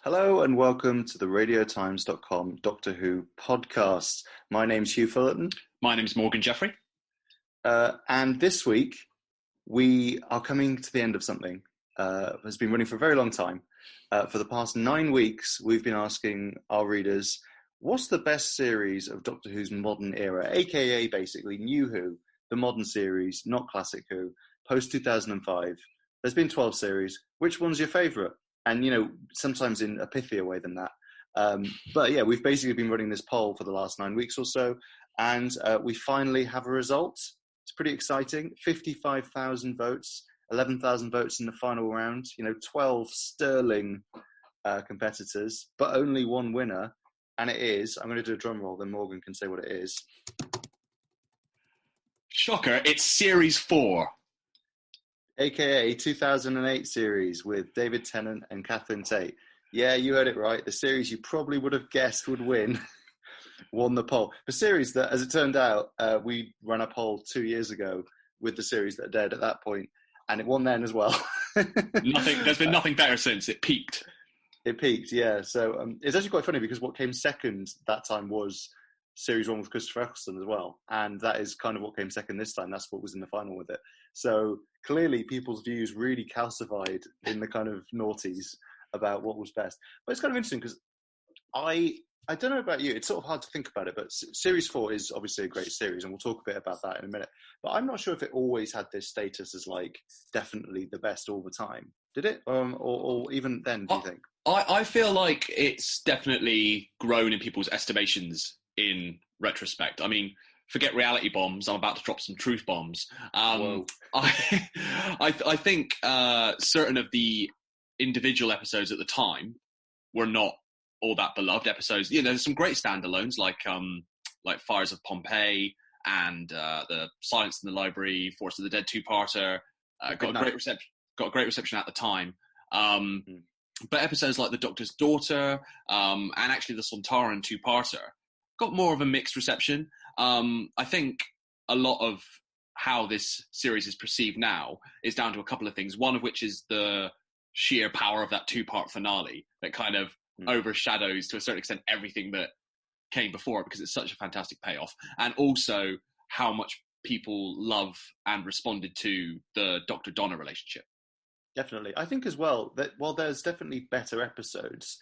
Hello and welcome to the radiotimes.com Doctor Who podcast. My name's Huw Fullerton. My name's Morgan Jeffrey. And this week we are coming to the end of something that has been running for a very long time. For the past 9 weeks, we've been asking our readers, what's the best series of Doctor Who's modern era, aka basically New Who, the modern series, not classic Who, post-2005. There's been 12 series. Which one's your favourite? And, you know, sometimes in a pithier way than that. But yeah, we've basically been running this poll for the last 9 weeks or so. And we finally have a result. It's pretty exciting. 55,000 votes, 11,000 votes in the final round. 12 sterling competitors, but only one winner. And it is, I'm going to do a drum roll, then Morgan can say what it is. Shocker, it's Series 4. AKA 2008 series with David Tennant and Catherine Tate. Yeah, you heard it right. The series you probably would have guessed would win won the poll. The series that, as it turned out, we ran a poll 2 years ago with the series that aired at that point, and it won then as well. There's been nothing better since. It peaked. It peaked, yeah. So it's actually quite funny because what came second that time was Series 1 with Christopher Eccleston as well. And that is kind of what came second this time. That's what was in the final with it. So clearly people's views really calcified in the kind of noughties about what was best. But it's kind of interesting because I don't know about you, it's sort of hard to think about it, but Series 4 is obviously a great series, and we'll talk a bit about that in a minute. But I'm not sure if it always had this status as, like, definitely the best all the time. Did it? Or even then, do you think? I feel like it's definitely grown in people's estimations in retrospect. I mean, forget reality bombs. I'm about to drop some truth bombs. I think certain of the individual episodes at the time were not all that beloved episodes. There's some great standalones like Fires of Pompeii and the Silence in the Library, Force of the Dead two-parter. Got a great reception at the time. But episodes like The Doctor's Daughter and actually the Sontaran two-parter got more of a mixed reception. I think a lot of how this series is perceived now is down to a couple of things, one of which is the sheer power of that two-part finale that kind of overshadows, to a certain extent, everything that came before it because it's such a fantastic payoff, and also how much people love and responded to the Doctor-Donna relationship. Definitely. I think as well that while there's definitely better episodes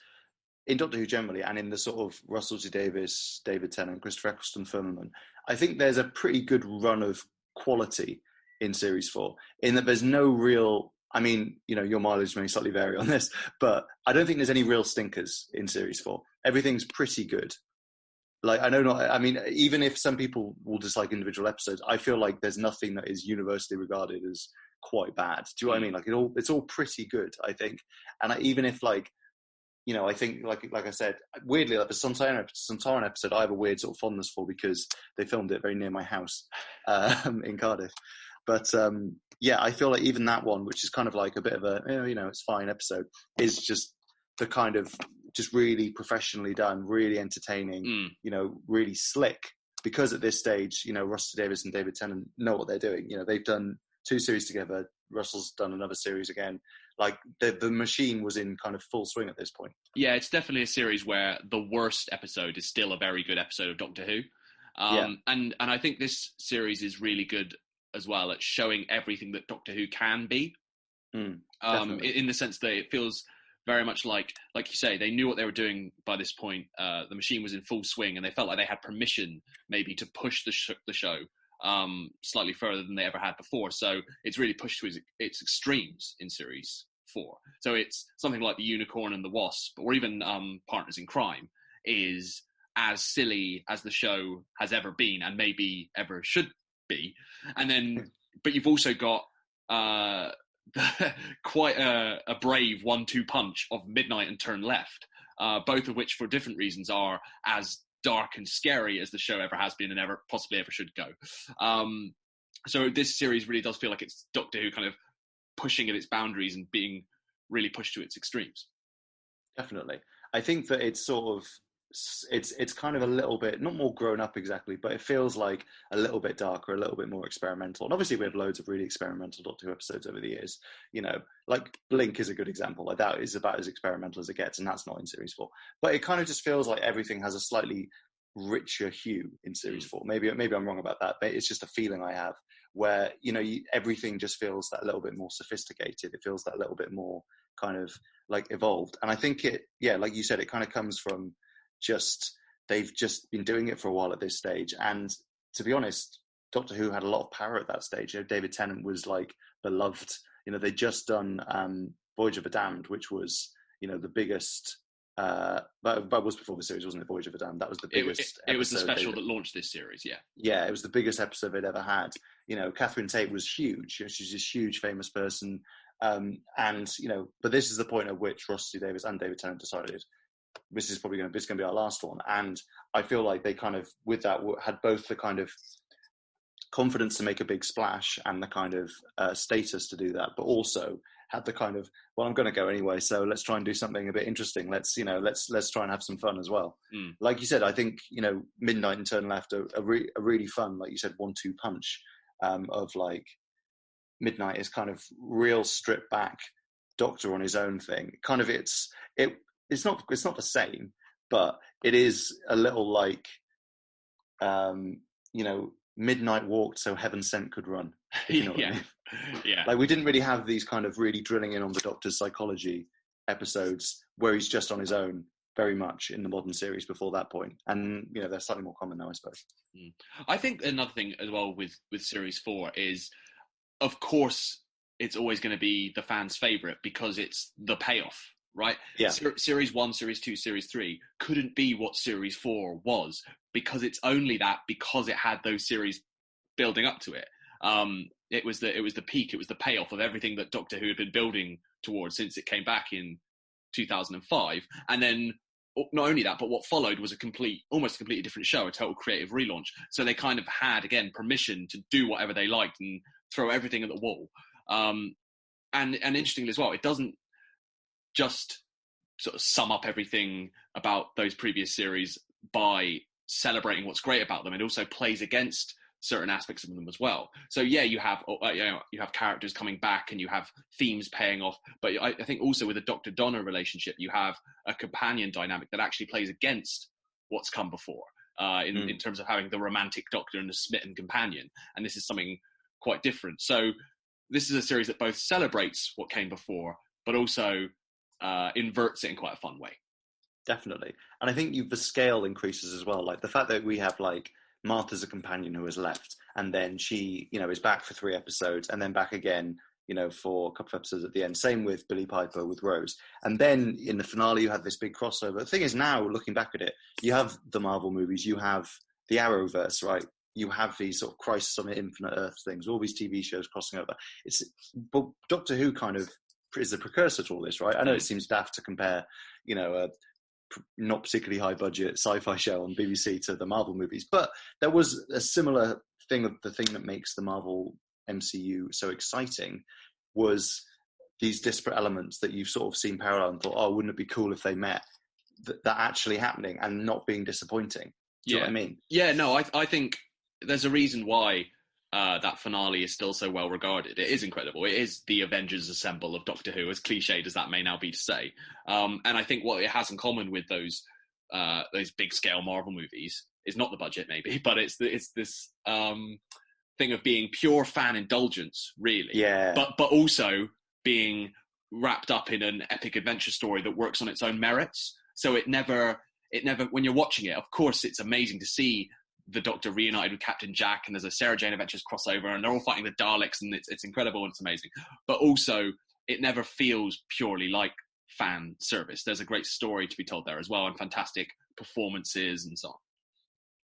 in Doctor Who generally, and in the sort of Russell T Davies, David Tennant, Christopher Eccleston firmament, I think there's a pretty good run of quality in Series 4, in that there's no real, I mean, your mileage may slightly vary on this, but I don't think there's any real stinkers in Series 4. Everything's pretty good. Like, even if some people will dislike individual episodes, I feel like there's nothing that is universally regarded as quite bad. Do you know what I mean? Like, it's all pretty good, I think. And even if, like, I think, like I said, weirdly, like the Sontaran episode, I have a weird sort of fondness for because they filmed it very near my house in Cardiff. But yeah, I feel like even that one, which is kind of like a bit of a, it's fine episode, is just the kind of just really professionally done, really entertaining, really slick. Because at this stage, Russell Davies and David Tennant know what they're doing. They've done 2 series together. Russell's done another series again. Like the machine was in kind of full swing at this point. Yeah, it's definitely a series where the worst episode is still a very good episode of Doctor Who. And I think this series is really good as well at showing everything that Doctor Who can be. In the sense that it feels very much like you say, they knew what they were doing by this point. The machine was in full swing, and they felt like they had permission maybe to push the show slightly further than they ever had before. So it's really pushed to its extremes in Series 4. So it's something like The Unicorn and the Wasp, or even Partners in Crime, is as silly as the show has ever been and maybe ever should be. And then, but you've also got quite a brave 1-2 punch of Midnight and Turn Left, both of which for different reasons are as dark and scary as the show ever has been and possibly ever should go. So this series really does feel like it's Doctor Who kind of pushing at its boundaries and being really pushed to its extremes. Definitely. I think that it's sort of it's kind of a little bit, not more grown up exactly, but it feels like a little bit darker, a little bit more experimental. And obviously we have loads of really experimental Doctor Who episodes over the years, you know, like Blink is a good example. Like that is about as experimental as it gets, and that's not in series 4. But it kind of just feels like everything has a slightly richer hue in series 4. Maybe I'm wrong about that, but it's just a feeling I have where, you know, everything just feels that little bit more sophisticated. It feels that little bit more kind of like evolved. And I think like you said, it kind of comes from they've just been doing it for a while at this stage. And to be honest, Doctor Who had a lot of power at that stage. You know, David Tennant was like beloved. You know, they'd just done Voyage of the Damned, which was, you know, the biggest. That was before the series, wasn't it? Voyage of the Damned. That was the biggest. It was the special that launched this series. Yeah. Yeah, it was the biggest episode they'd ever had. You know, Catherine Tate was huge. She's this huge, famous person. And you know, but this is the point at which Ross T. Davies and David Tennant decided this is going to be our last one. And I feel like they kind of, with that, had both the kind of confidence to make a big splash and the kind of status to do that, but also had the kind of, well, I'm going to go anyway, so let's try and do something a bit interesting. Let's try and have some fun as well. Like you said, I think, you know, Midnight and Turn Left are really fun, like you said, 1-2 punch of like Midnight is kind of real stripped back Doctor on his own thing. Kind of it's not the same, but it is a little like, you know, Midnight walked so Heaven Sent could run. If you know what I mean. Yeah. Like we didn't really have these kind of really drilling in on the Doctor's psychology episodes where he's just on his own very much in the modern series before that point. And, you know, they're slightly more common now, I suppose. I think another thing as well with series 4 is, of course, it's always going to be the fans' favourite because it's the payoff. Right? Yeah. Series 1, Series 2, Series 3 couldn't be what Series 4 was because it's only that because it had those series building up to it. It was the peak, it was the payoff of everything that Doctor Who had been building towards since it came back in 2005. And then not only that, but what followed was almost a completely different show, a total creative relaunch. So they kind of had, again, permission to do whatever they liked and throw everything at the wall. And interestingly as well, it doesn't just sort of sum up everything about those previous series by celebrating what's great about them. It also plays against certain aspects of them as well. So yeah, you have characters coming back and you have themes paying off, but I think also with the Dr. Donna relationship, you have a companion dynamic that actually plays against what's come before in terms of having the romantic Doctor and the smitten companion. And this is something quite different. So this is a series that both celebrates what came before, but also inverts it in quite a fun way. Definitely. And I think the scale increases as well. Like the fact that we have like Martha's a companion who has left, and then she, you know, is back for 3 episodes and then back again, you know, for a couple of episodes at the end. Same with Billie Piper, with Rose. And then in the finale, you have this big crossover. The thing is, now looking back at it, you have the Marvel movies, you have the Arrowverse, right? You have these sort of Crisis on Infinite Earth things, all these TV shows crossing over. But Doctor Who kind of is the precursor to all this, right? I know it seems daft to compare, you know, a not particularly high budget sci-fi show on BBC to the Marvel movies, but there was a similar thing. The thing that makes the Marvel MCU so exciting was these disparate elements that you've sort of seen parallel and thought, oh, wouldn't it be cool if they met, that actually happening and not being disappointing. Do you know what I mean? Yeah, no, I think there's a reason why that finale is still so well regarded. It is incredible. It is the Avengers Assemble of Doctor Who, as cliched as that may now be to say. And I think what it has in common with those big scale Marvel movies is not the budget, maybe, but it's this thing of being pure fan indulgence, really. Yeah. But also being wrapped up in an epic adventure story that works on its own merits. So it never, when you're watching it, of course, it's amazing to see the Doctor reunited with Captain Jack, and there's a Sarah Jane Adventures crossover, and they're all fighting the Daleks, and it's incredible and it's amazing. But also, it never feels purely like fan service. There's a great story to be told there as well, and fantastic performances and so on.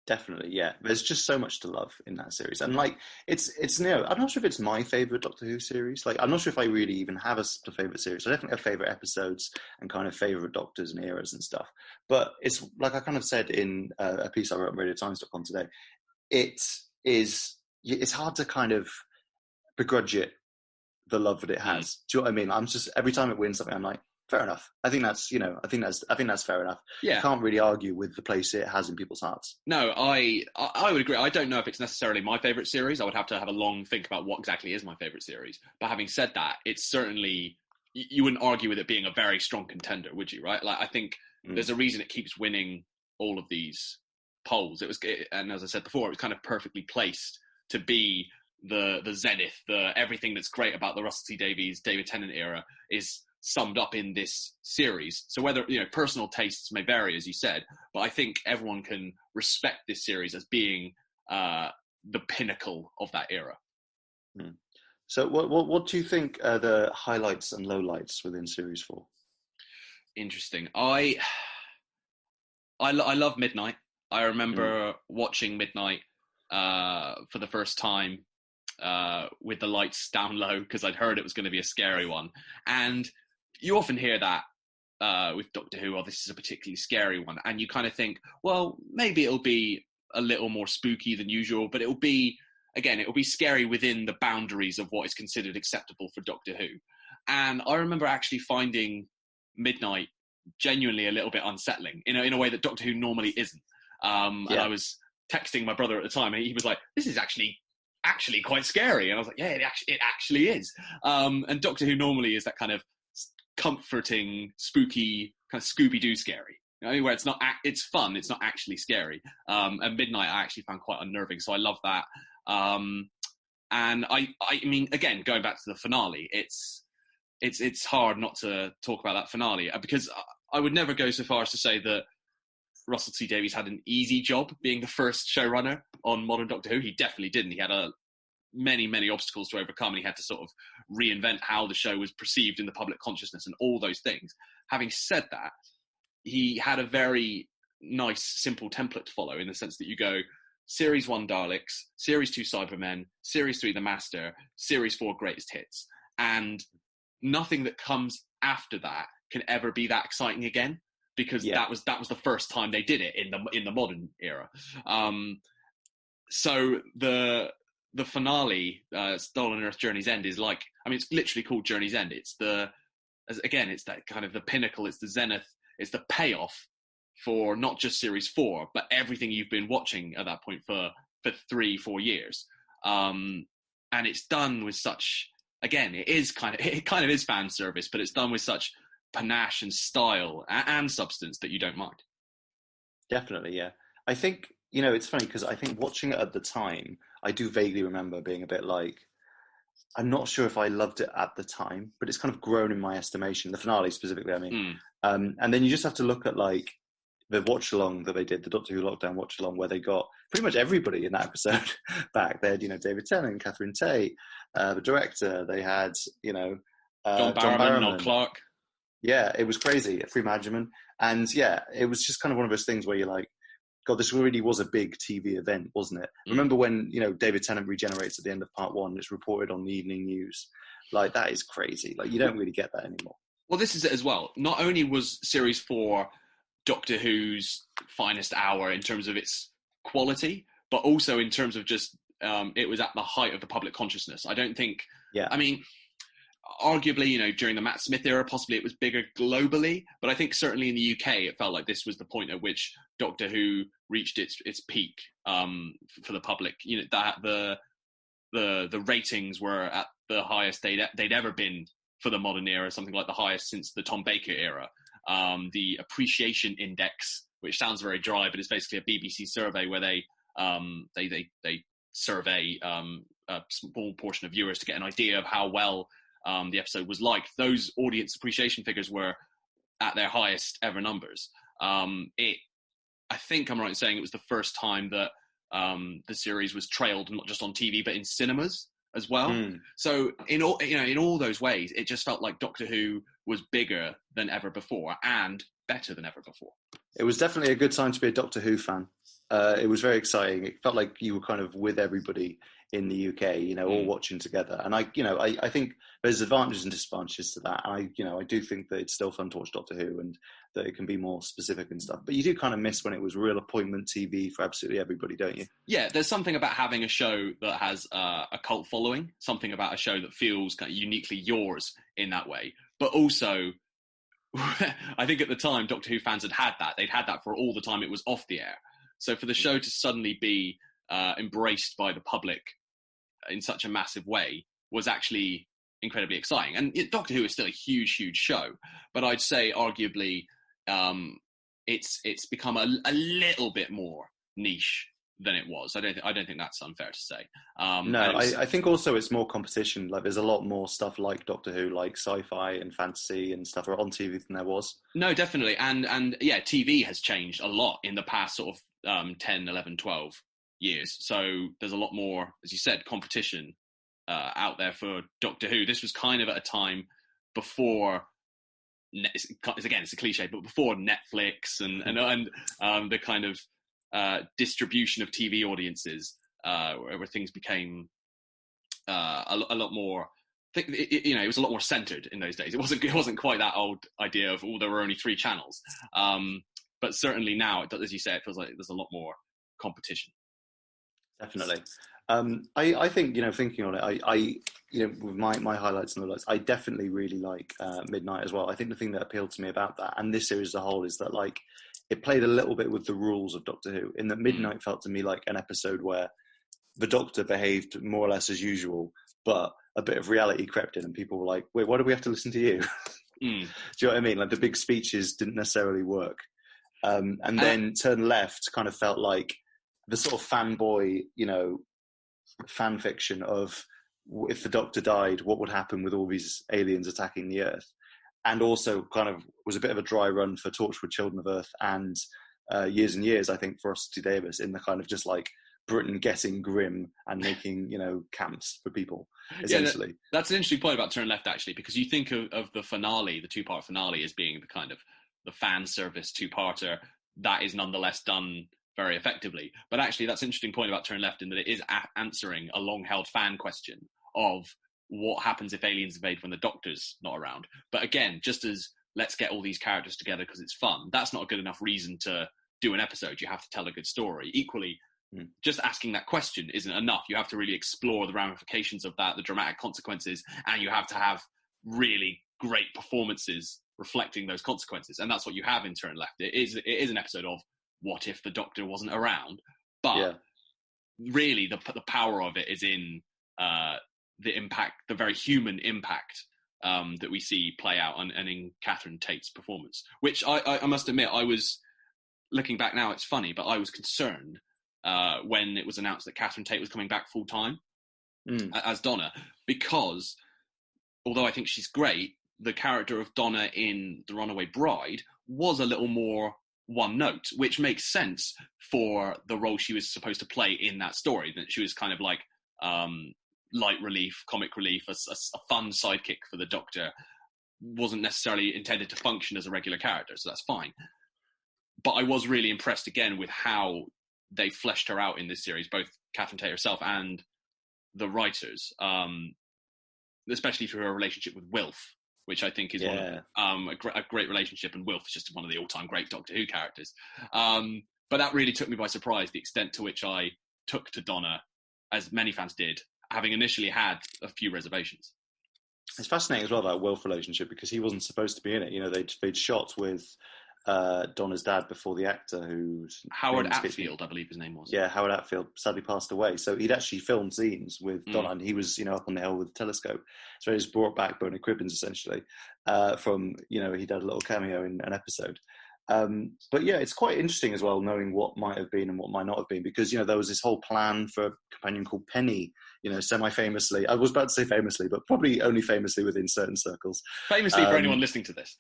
Definitely, yeah. There's just so much to love in that series, and like it's you know, I'm not sure if it's my favorite Doctor Who series. Like, I'm not sure if I really even have a favorite series. I definitely have favorite episodes and kind of favorite Doctors and eras and stuff. But it's like I kind of said in a piece I wrote on RadioTimes.com today. It's hard to kind of begrudge it the love that it has. Do you know what I mean? I'm just, every time it wins something, I'm like, Fair enough. I think that's fair enough. You Yeah. can't really argue with the place it has in people's hearts. No, I would agree. I don't know if it's necessarily my favorite series. I would have to have a long think about what exactly is my favorite series. But having said that, it's certainly, you wouldn't argue with it being a very strong contender, would you? Right? Like, I think there's a reason it keeps winning all of these polls. And as I said before, it was kind of perfectly placed to be the zenith, the everything that's great about the Russell T Davies, David Tennant era is summed up in this series. So whether, personal tastes may vary, as you said, but I think everyone can respect this series as being the pinnacle of that era. So what do you think are the highlights and lowlights within Series 4? Interesting. I love Midnight. I remember watching Midnight for the first time with the lights down low because I'd heard it was going to be a scary one. And you often hear that with Doctor Who, this is a particularly scary one. And you kind of think, well, maybe it'll be a little more spooky than usual, but it'll be scary within the boundaries of what is considered acceptable for Doctor Who. And I remember actually finding Midnight genuinely a little bit unsettling in a way that Doctor Who normally isn't. And I was texting my brother at the time, and he was like, "This is actually quite scary." And I was like, "Yeah, it actually is." And Doctor Who normally is that kind of comforting, spooky, kind of Scooby-Doo scary. Where it's fun, it's not actually scary. And Midnight I actually found quite unnerving, so I love that. And I mean, again, going back to the finale, it's hard not to talk about that finale because I would never go so far as to say that Russell T Davies had an easy job being the first showrunner on modern Doctor Who. He definitely didn't. He had many obstacles to overcome, and he had to sort of reinvent how the show was perceived in the public consciousness and all those things. Having said that, he had a very nice, simple template to follow in the sense that you go Series 1 Daleks, Series 2 Cybermen, Series 3 The Master, Series 4 Greatest Hits. And nothing that comes after that can ever be that exciting again because that was the first time they did it in the modern era. So the finale, Stolen Earth Journey's End, is like, I mean, it's literally called Journey's End. It's that kind of the pinnacle, it's the zenith, it's the payoff for not just Series 4, but everything you've been watching at that point for 3-4 years. And it's done with such, again, it kind of is fan service, but it's done with such panache and style and substance that you don't mind. Definitely, yeah. I think, it's funny because I think watching it at the time, I do vaguely remember being a bit like, I'm not sure if I loved it at the time, but it's kind of grown in my estimation, the finale specifically, I mean. And then you just have to look at like the watch along that they did, the Doctor Who Lockdown watch along, where they got pretty much everybody in that episode back. They had, David Tennant, Catherine Tate, the director. They had, John Barrowman, Noel Clarke. Yeah, it was crazy. Free Management. And yeah, it was just kind of one of those things where you're like, God, this really was a big TV event, wasn't it? Remember when, David Tennant regenerates at the end of part 1, it's reported on the evening news. Like, that is crazy. Like, you don't really get that anymore. Well, this is it as well. Not only was Series 4 Doctor Who's finest hour in terms of its quality, but also in terms of just, it was at the height of the public consciousness. I don't think, I mean, arguably, during the Matt Smith era, possibly it was bigger globally, but I think certainly in the UK, it felt like this was the point at which Doctor Who reached its peak for the public. That the ratings were at the highest they'd ever been for the modern era, something like the highest since the Tom Baker era. The appreciation index, which sounds very dry, but it's basically a BBC survey where they survey a small portion of viewers to get an idea of how well the episode was liked. Those audience appreciation figures were at their highest ever numbers. I think I'm right in saying it was the first time that the series was trailed not just on TV but in cinemas as well. So in all those ways, it just felt like Doctor Who was bigger than ever before and better than ever before. It was definitely a good time to be a Doctor Who fan. It was very exciting. It felt like you were kind of with everybody in the UK, all watching together. And I think there's advantages and disadvantages to that. And I do think that it's still fun to watch Doctor Who and that it can be more specific and stuff. But you do kind of miss when it was real appointment TV for absolutely everybody, don't you? Yeah, there's something about having a show that has a cult following, something about a show that feels kind of uniquely yours in that way. But also, I think at the time, Doctor Who fans had that. They'd had that for all the time it was off the air. So for the show to suddenly be embraced by the public in such a massive way was actually incredibly exciting. And Doctor Who is still a huge, huge show, but I'd say arguably it's become a little bit more niche than it was. I don't think that's unfair to say. I think also it's more competition. Like there's a lot more stuff like Doctor Who, like sci-fi and fantasy and stuff on TV than there was. No, definitely. And yeah, TV has changed a lot in the past sort of 10, 11, 12 years. So there's a lot more, as you said, competition out there for Doctor Who. This was kind of at a time before, again, it's a cliche, but before Netflix and the kind of distribution of TV audiences, where things became a lot more. It was a lot more centered in those days. It wasn't quite that old idea of there were only 3 channels. But certainly now, as you say, it feels like there's a lot more competition. Definitely. I think, thinking on it, with my highlights and lowlights, I definitely really like Midnight as well. I think the thing that appealed to me about that, and this series as a whole, is that like it played a little bit with the rules of Doctor Who, in that Midnight felt to me like an episode where the Doctor behaved more or less as usual, but a bit of reality crept in and people were like, wait, why do we have to listen to you? Do you know what I mean? Like the big speeches didn't necessarily work. And then Turn Left kind of felt like the sort of fanboy, fan fiction of if the Doctor died, what would happen with all these aliens attacking the Earth? And also kind of was a bit of a dry run for Torchwood Children of Earth and Years and Years, I think, for Rusty Davis, in the kind of just like Britain getting grim and making, camps for people, essentially. Yeah, that's an interesting point about Turn Left, actually, because you think of the finale, the 2-part finale, as being the kind of the fan service 2-parter that is nonetheless done very effectively. But actually, that's an interesting point about Turn Left, in that it is answering a long-held fan question of what happens if aliens invade when the Doctor's not around. But again, just as let's get all these characters together because it's fun, that's not a good enough reason to do an episode. You have to tell a good story. Equally, just asking that question isn't enough. You have to really explore the ramifications of that, the dramatic consequences, and you have to have really great performances reflecting those consequences. And that's what you have in Turn Left. It is an episode of what if the Doctor wasn't around? But really, the power of it is in the impact, the very human impact that we see play out, and in Catherine Tate's performance, which I must admit, I was looking back now, it's funny, but I was concerned when it was announced that Catherine Tate was coming back full time as Donna, because although I think she's great, the character of Donna in The Runaway Bride was a little more one note, which makes sense for the role she was supposed to play in that story. That she was kind of like light relief, comic relief, a fun sidekick for the Doctor, wasn't necessarily intended to function as a regular character, so that's fine. But I was really impressed again with how they fleshed her out in this series, both Catherine Tate herself and the writers, especially through her relationship with Wilf, which I think is one of, a great relationship, and Wilf is just one of the all-time great Doctor Who characters. But that really took me by surprise, the extent to which I took to Donna, as many fans did, having initially had a few reservations. It's fascinating as well, that Wilf relationship, because he wasn't supposed to be in it. They'd shot with Donna's dad before the actor, who's Howard Atfield, I believe his name was. Yeah, Howard Atfield sadly passed away. So he'd actually filmed scenes with Donna, and he was, up on the hill with a telescope. So he just brought back Bernard Cribbins essentially from, he'd had a little cameo in an episode. But yeah, it's quite interesting as well, knowing what might have been and what might not have been, because, there was this whole plan for a companion called Penny, semi-famously. I was about to say famously, but probably only famously within certain circles. Famously for anyone listening to this.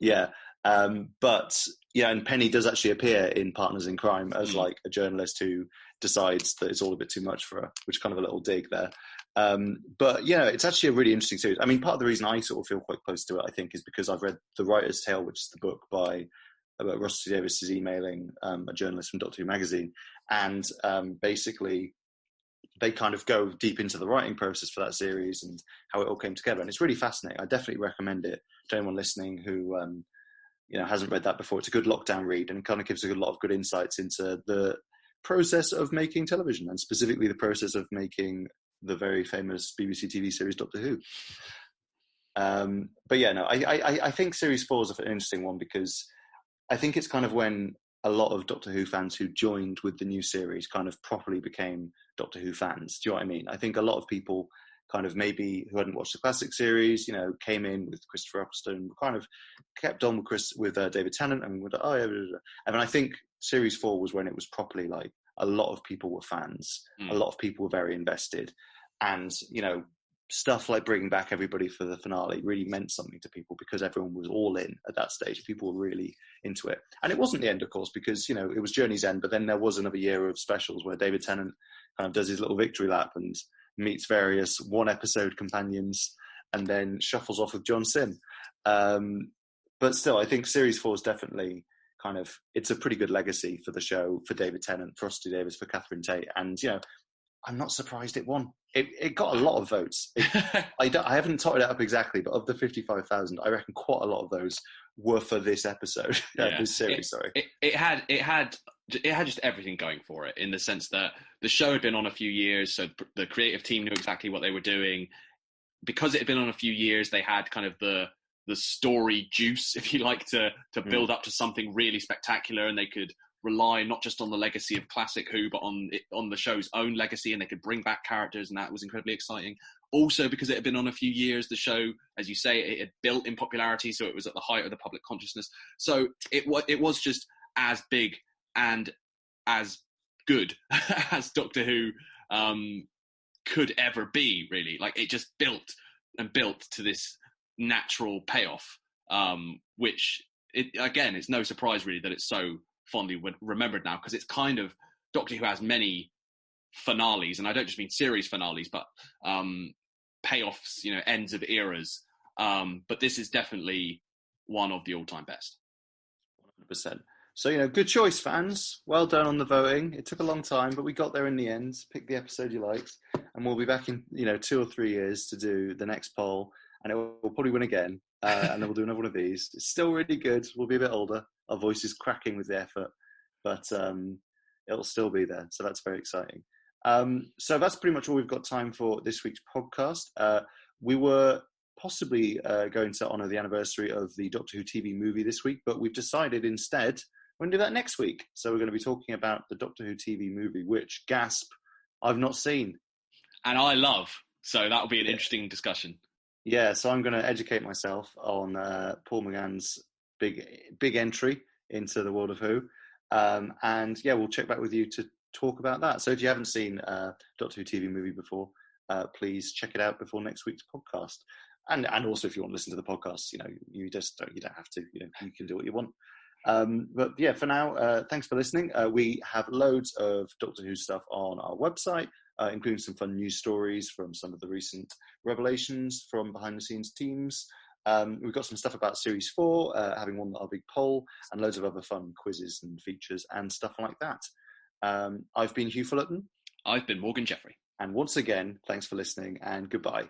Yeah. But and Penny does actually appear in Partners in Crime as like a journalist who decides that it's all a bit too much for her, which is kind of a little dig there. But it's actually a really interesting series. I mean, part of the reason I sort of feel quite close to it, I think, is because I've read The Writer's Tale, which is the book about Rusty Davis is emailing a journalist from Doctor Who magazine, and basically they kind of go deep into the writing process for that series and how it all came together, and it's really fascinating. I definitely recommend it to anyone listening who hasn't read that before. It's a good lockdown read, and kind of gives a lot of good insights into the process of making television, and specifically the process of making the very famous BBC TV series Doctor Who. But yeah, no, I think Series 4 is an interesting one because I think it's kind of when a lot of Doctor Who fans who joined with the new series kind of properly became Doctor Who fans. Do you know what I mean? I think a lot of people kind of maybe who hadn't watched the classic series, came in with Christopher Eccleston, kind of kept on with David Tennant, and went, oh yeah, blah, blah, blah. And I think Series 4 was when it was properly like a lot of people were fans, a lot of people were very invested, and stuff like bringing back everybody for the finale really meant something to people because everyone was all in at that stage. People were really into it. And it wasn't the end, of course, because, it was Journey's End, but then there was another year of specials where David Tennant kind of does his little victory lap and meets various one-episode companions and then shuffles off with John Sim. But still, I think Series 4 is definitely it's a pretty good legacy for the show, for David Tennant, for Rusty Davies, for Catherine Tate. And, I'm not surprised it won. It got a lot of votes. I haven't totted it up exactly, but of the 55,000, I reckon quite a lot of those were for this episode, this series. Sorry, it had just everything going for it in the sense that the show had been on a few years, so the creative team knew exactly what they were doing. Because it had been on a few years, they had kind of the story juice, if you like, to build up to something really spectacular, and they could rely not just on the legacy of classic Who, but on the show's own legacy, and they could bring back characters, and that was incredibly exciting. Also, because it had been on a few years, the show, as you say, it had built in popularity, so it was at the height of the public consciousness. So it was just as big and as good as Doctor Who could ever be, really. Like, it just built and built to this natural payoff, which, it's no surprise, really, that it's so fondly remembered now, because it's kind of, Doctor Who has many finales, and I don't just mean series finales, but payoffs, ends of eras. But this is definitely one of the all-time best. 100%. So, good choice, fans. Well done on the voting. It took a long time, but we got there in the end. Pick the episode you liked, and we'll be back in 2 or 3 years to do the next poll, and it will probably win again. And then we'll do another one of these. It's still really good. We'll be a bit older. Our voice is cracking with the effort, but it'll still be there. So that's very exciting. So that's pretty much all we've got time for this week's podcast. We were possibly going to honour the anniversary of the Doctor Who TV movie this week, but we've decided instead we're going to do that next week. So we're going to be talking about the Doctor Who TV movie, which, gasp, I've not seen. And I love. So that'll be an interesting discussion. Yeah, so I'm going to educate myself on Paul McGann's big entry into the world of Who. And yeah, we'll check back with you to talk about that. So if you haven't seen Doctor Who TV movie before, please check it out before next week's podcast. And also, if you want to listen to the podcast, you don't have to. You can do what you want. But yeah, for now, thanks for listening. We have loads of Doctor Who stuff on our website, including some fun news stories from some of the recent revelations from behind-the-scenes teams. We've got some stuff about Series 4, having won our big poll, and loads of other fun quizzes and features and stuff like that. I've been Huw Fullerton. I've been Morgan Jeffrey. And once again, thanks for listening, and goodbye.